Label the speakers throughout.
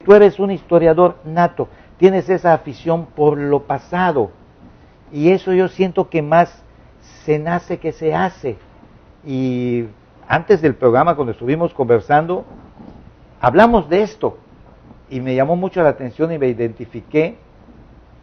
Speaker 1: Tú eres un historiador nato, tienes esa afición por lo pasado, y eso yo siento que más se nace que se hace. Y antes del programa, cuando estuvimos conversando, hablamos de esto, y me llamó mucho la atención y me identifiqué,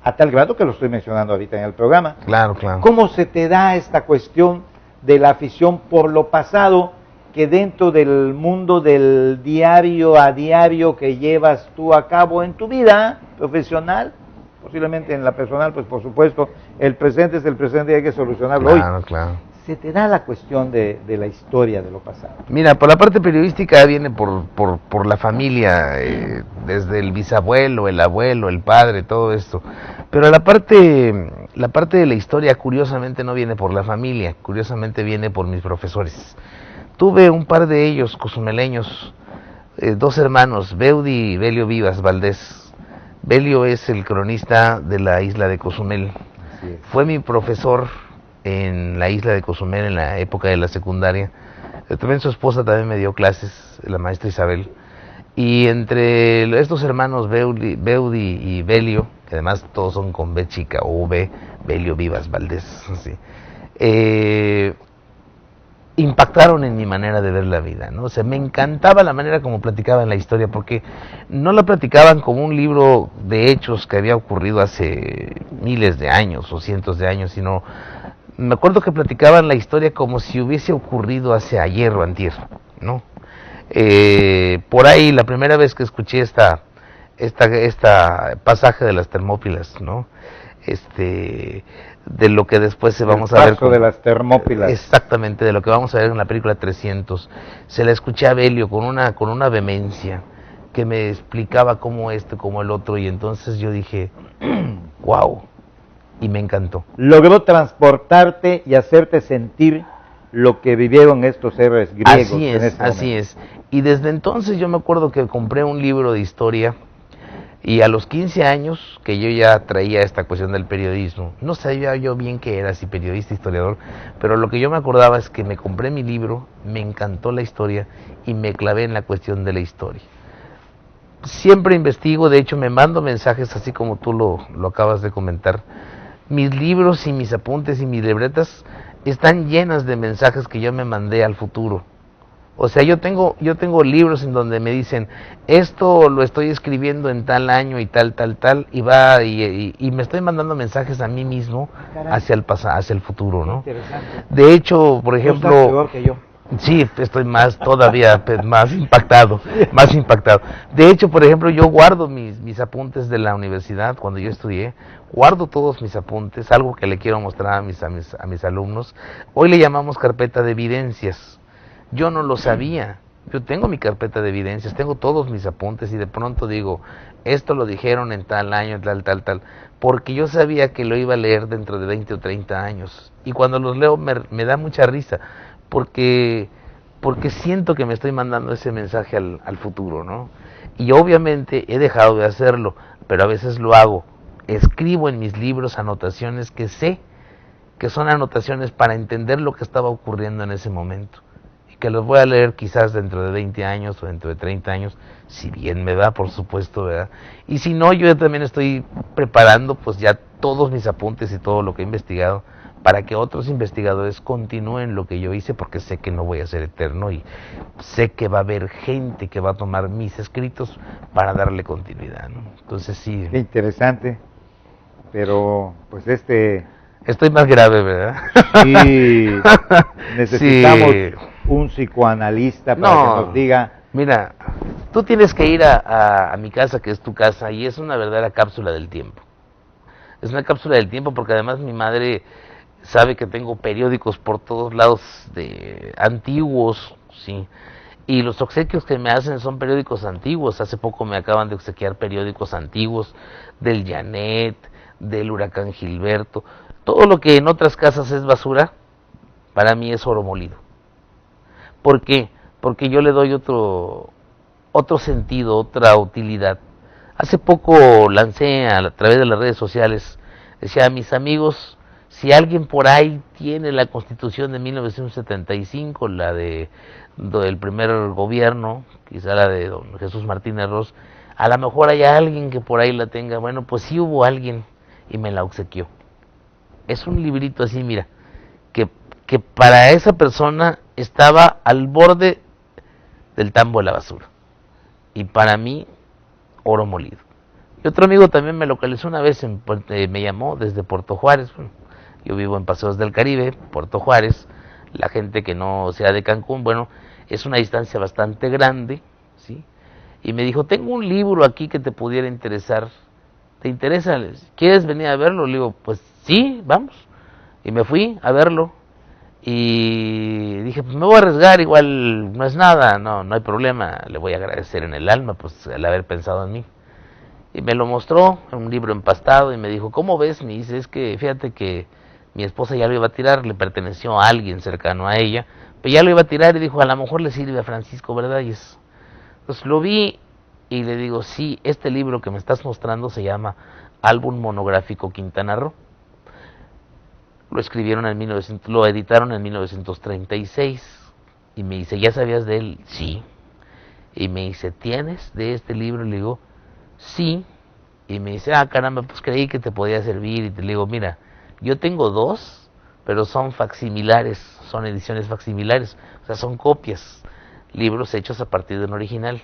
Speaker 1: a tal grado que lo estoy mencionando ahorita en el programa.
Speaker 2: Claro, claro.
Speaker 1: ¿Cómo se te da esta cuestión de la afición por lo pasado, que dentro del mundo del diario a diario que llevas tú a cabo en tu vida profesional, posiblemente en la personal, pues por supuesto, el presente es el presente y hay que solucionarlo
Speaker 2: Claro,
Speaker 1: hoy?
Speaker 2: claro.
Speaker 1: Se te da la cuestión de la historia de lo pasado.
Speaker 2: Mira, por la parte periodística viene por la familia, desde el bisabuelo, el abuelo, el padre, todo esto. Pero la parte de la historia, curiosamente, no viene por la familia, curiosamente viene por mis profesores. Tuve un par de ellos, cozumeleños, dos hermanos, Beudi y Belio Vivas Valdés. Belio es el cronista de la isla de Cozumel. Fue mi profesor en la isla de Cozumel en la época de la secundaria. También su esposa también me dio clases, la maestra Isabel. Y entre estos hermanos Beudi y Belio, que además todos son con B chica o V, Belio Vivas Valdés, sí, impactaron en mi manera de ver la vida, ¿no? O sea, me encantaba la manera como platicaban la historia, porque no la platicaban como un libro de hechos que había ocurrido hace miles de años o cientos de años, sino me acuerdo que platicaban la historia como si hubiese ocurrido hace ayer o antier, ¿no? Por ahí, la primera vez que escuché esta pasaje de las Termópilas, ¿no? De lo que después vamos a ver
Speaker 1: de las Termópilas.
Speaker 2: Exactamente, de lo que vamos a ver en la película 300. Se la escuché a Belio con una vehemencia que me explicaba cómo como el otro, y entonces yo dije, wow, y me encantó.
Speaker 1: Logró transportarte y hacerte sentir lo que vivieron estos héroes griegos.
Speaker 2: Así es. Y desde entonces yo me acuerdo que compré un libro de historia, y a los 15 años que yo ya traía esta cuestión del periodismo, no sabía yo bien qué era, si periodista, historiador, pero lo que yo me acordaba es que me compré mi libro, me encantó la historia y me clavé en la cuestión de la historia. Siempre investigo, de hecho me mando mensajes así como tú lo acabas de comentar. Mis libros y mis apuntes y mis libretas están llenas de mensajes que yo me mandé al futuro. O sea, yo tengo libros en donde me dicen, esto lo estoy escribiendo en tal año y tal, y me estoy mandando mensajes a mí mismo hacia el futuro, ¿no? De hecho, por ejemplo...
Speaker 1: ¿Tú estás peor que yo?
Speaker 2: Sí, estoy todavía más impactado. De hecho, por ejemplo, yo guardo mis apuntes de la universidad cuando yo estudié, guardo todos mis apuntes, algo que le quiero mostrar a mis alumnos. Hoy le llamamos carpeta de evidencias. Yo no lo sabía. Yo tengo mi carpeta de evidencias, tengo todos mis apuntes, y de pronto digo, esto lo dijeron en tal año, tal, porque yo sabía que lo iba a leer dentro de 20 o 30 años. Y cuando los leo me da mucha risa, porque siento que me estoy mandando ese mensaje al futuro, ¿no? Y obviamente he dejado de hacerlo, pero a veces lo hago. Escribo en mis libros anotaciones que sé que son anotaciones para entender lo que estaba ocurriendo en ese momento, y que los voy a leer quizás dentro de 20 años o dentro de 30 años, si bien me da, por supuesto, ¿verdad? Y si no, yo también estoy preparando pues ya todos mis apuntes y todo lo que he investigado, para que otros investigadores continúen lo que yo hice, porque sé que no voy a ser eterno y sé que va a haber gente que va a tomar mis escritos para darle continuidad, ¿no? Entonces sí.
Speaker 1: Qué interesante, pero pues
Speaker 2: Estoy más grave, ¿verdad?
Speaker 1: Sí, necesitamos un psicoanalista para que nos diga.
Speaker 2: Mira, tú tienes que ir a mi casa, que es tu casa, y es una verdadera cápsula del tiempo. Es una cápsula del tiempo porque además mi madre sabe que tengo periódicos por todos lados antiguos, sí. Y los obsequios que me hacen son periódicos antiguos. Hace poco me acaban de obsequiar periódicos antiguos del Janet, del huracán Gilberto. Todo lo que en otras casas es basura, para mí es oro molido. ¿Por qué? Porque yo le doy otro sentido, otra utilidad. Hace poco lancé a través de las redes sociales, decía a mis amigos, si alguien por ahí tiene la Constitución de 1975, la del primer gobierno, quizá la de don Jesús Martínez Ross, a lo mejor hay alguien que por ahí la tenga. Bueno, pues sí hubo alguien y me la obsequió. Es un librito así, mira, que para esa persona estaba al borde del tambo de la basura. Y para mí, oro molido. Y otro amigo también me localizó una vez, me llamó desde Puerto Juárez. Bueno, yo vivo en Paseos del Caribe, Puerto Juárez. La gente que no sea de Cancún, bueno, es una distancia bastante grande, ¿sí? Y me dijo, tengo un libro aquí que te pudiera interesar. ¿Te interesa? ¿Quieres venir a verlo? Le digo, pues sí, vamos. Y me fui a verlo. Y dije, pues me voy a arriesgar, igual no es nada, no hay problema. Le voy a agradecer en el alma, pues, el haber pensado en mí. Y me lo mostró, un libro empastado, y me dijo, ¿cómo ves? Me dice, es que fíjate que mi esposa ya lo iba a tirar, le perteneció a alguien cercano a ella, pero ya lo iba a tirar y dijo, a lo mejor le sirve a Francisco, ¿verdad? Entonces lo vi y le digo, sí, este libro que me estás mostrando se llama Álbum Monográfico Quintana Roo. Lo escribieron lo editaron en 1936. Y me dice, ¿ya sabías de él? Sí. Y me dice, ¿tienes de este libro? Le digo, sí. Y me dice, caramba, pues creí que te podía servir. Y te le digo, mira, yo tengo dos, pero son facsimilares, son ediciones facsimilares, o sea, son copias, libros hechos a partir de un original.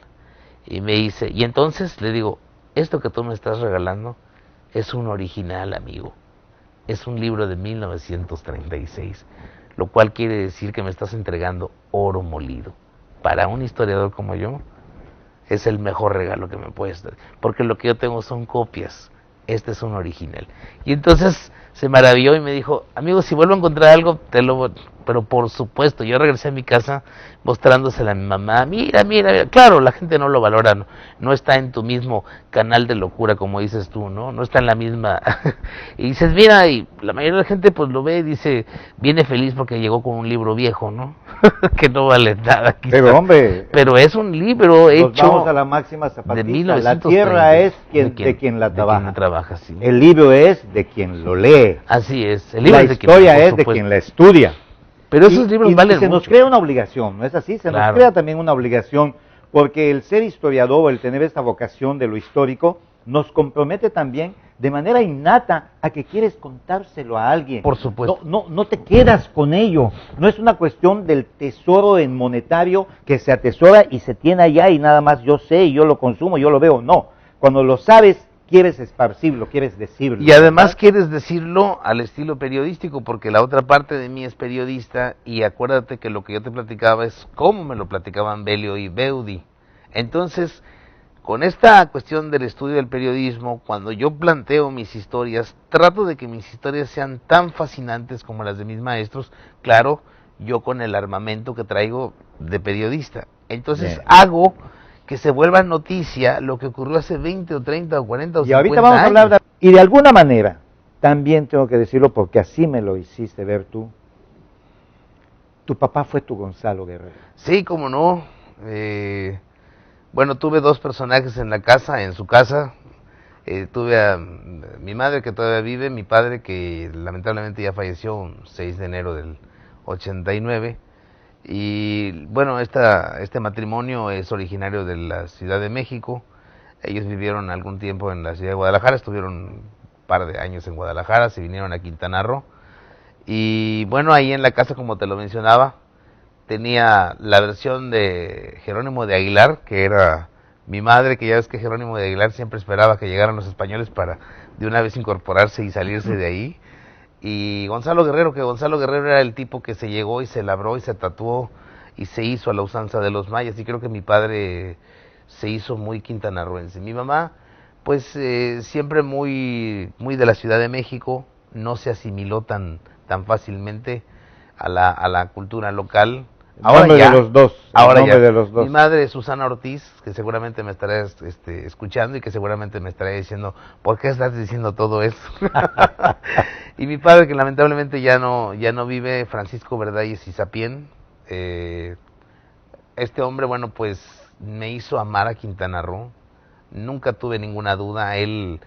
Speaker 2: Y me dice, y entonces le digo, esto que tú me estás regalando es un original, amigo. Es un libro de 1936, lo cual quiere decir que me estás entregando oro molido. Para un historiador como yo, es el mejor regalo que me puedes dar, porque lo que yo tengo son copias, este es un original. Y entonces se maravilló y me dijo, amigo, si vuelvo a encontrar algo, pero por supuesto. Yo regresé a mi casa mostrándosela a mi mamá, mira, claro, la gente no lo valora, no está en tu mismo canal de locura, como dices tú, no está en la misma, y dices, mira, y la mayoría de la gente pues lo ve y dice, viene feliz porque llegó con un libro viejo, ¿no? Que no vale nada, quizás.
Speaker 1: Pero hombre,
Speaker 2: pero es un libro hecho,
Speaker 1: vamos a la máxima zapatista, la tierra es de quien la trabaja,
Speaker 2: sí.
Speaker 1: El libro es de quien lo lee.
Speaker 2: Así es, el libro
Speaker 1: la
Speaker 2: es de
Speaker 1: historia
Speaker 2: quien,
Speaker 1: es de quien la estudia.
Speaker 2: Pero esos libros valen
Speaker 1: se nos crea una obligación, ¿no es así? Se nos crea también una obligación, porque el ser historiador, el tener esta vocación de lo histórico, nos compromete también de manera innata a que quieres contárselo a alguien.
Speaker 2: Por supuesto.
Speaker 1: No te quedas con ello. No es una cuestión del tesoro en monetario que se atesora y se tiene allá y nada más yo sé y yo lo consumo, yo lo veo. No. Cuando lo sabes, quieres esparcirlo, quieres decirlo.
Speaker 2: Y además quieres decirlo al estilo periodístico, porque la otra parte de mí es periodista, y acuérdate que lo que yo te platicaba es cómo me lo platicaban Belio y Beudi. Entonces, con esta cuestión del estudio del periodismo, cuando yo planteo mis historias, trato de que mis historias sean tan fascinantes como las de mis maestros, claro, yo con el armamento que traigo de periodista. Entonces hago que se vuelva noticia lo que ocurrió hace 20 o 30 o 40 o 50 años.
Speaker 1: Y ahorita vamos a hablar y de alguna manera, también tengo que decirlo porque así me lo hiciste ver tú, tu papá fue tu Gonzalo Guerrero.
Speaker 2: Sí, cómo no. Bueno, tuve dos personajes en la casa, en su casa. Tuve a mi madre, que todavía vive, mi padre, que lamentablemente ya falleció un 6 de enero del 89. Y bueno, este matrimonio es originario de la Ciudad de México. Ellos vivieron algún tiempo en la ciudad de Guadalajara, estuvieron un par de años en Guadalajara, se vinieron a Quintana Roo. Y bueno, ahí en la casa, como te lo mencionaba, tenía la versión de Jerónimo de Aguilar, que era mi madre, que ya ves que Jerónimo de Aguilar siempre esperaba que llegaran los españoles para de una vez incorporarse y salirse de ahí. Y Gonzalo Guerrero, que Gonzalo Guerrero era el tipo que se llegó y se labró y se tatuó y se hizo a la usanza de los mayas, y creo que mi padre se hizo muy quintanarroense. Mi mamá, pues siempre muy de la Ciudad de México, no se asimiló tan fácilmente a la cultura local.
Speaker 1: Ahora ya, de los dos.
Speaker 2: Ahora ya. De los dos. Mi madre, Susana Ortiz, que seguramente me estará escuchando y que seguramente me estará diciendo, ¿por qué estás diciendo todo eso? Y mi padre, que lamentablemente ya no vive, Francisco Verdalles Izapien. Este hombre, bueno, pues me hizo amar a Quintana Roo. Nunca tuve ninguna duda. Él,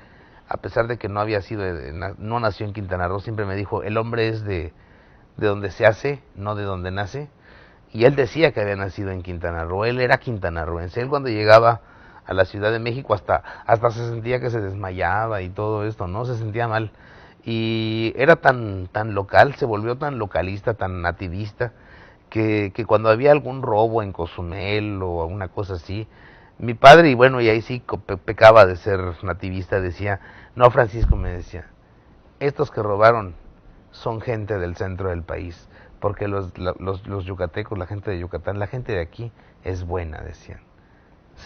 Speaker 2: a pesar de que no nació en Quintana Roo, siempre me dijo, el hombre es de donde se hace, no de donde nace. Y él decía que había nacido en Quintana Roo, él era quintanarroense. Él cuando llegaba a la Ciudad de México, hasta se sentía que se desmayaba y todo esto, ¿no? Se sentía mal. Y era tan local, se volvió tan localista, tan nativista, que cuando había algún robo en Cozumel o alguna cosa así, mi padre, y bueno, y ahí sí pecaba de ser nativista, decía, no, Francisco, me decía, estos que robaron son gente del centro del país, porque los yucatecos, la gente de Yucatán, la gente de aquí es buena, decían.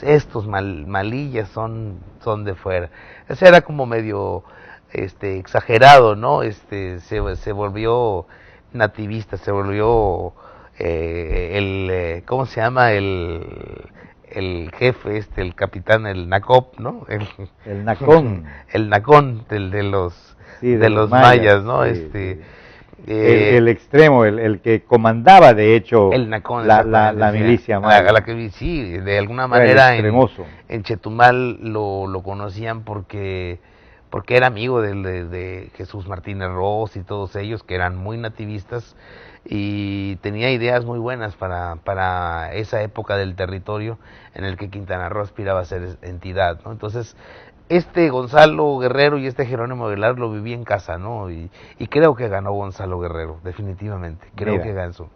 Speaker 2: Estos malillas son de fuera. Ese era como medio exagerado, ¿no? Se volvió nativista, se volvió ¿cómo se llama? El jefe, el capitán, el Nacop, ¿no?
Speaker 1: El Nacón.
Speaker 2: El Nacón de los,
Speaker 1: sí,
Speaker 2: de los mayas, ¿no?
Speaker 1: Sí, sí. El extremo, el que comandaba, de hecho,
Speaker 2: el Nacón,
Speaker 1: la milicia maya.
Speaker 2: A la que sí, de alguna manera
Speaker 1: en
Speaker 2: Chetumal lo conocían porque era amigo de Jesús Martínez Ross y todos ellos, que eran muy nativistas, y tenía ideas muy buenas para esa época del territorio en el que Quintana Roo aspiraba a ser entidad, ¿no? Entonces, Gonzalo Guerrero y Jerónimo Aguilar lo viví en casa, ¿no? Y creo que ganó Gonzalo Guerrero, definitivamente, creo que ganó.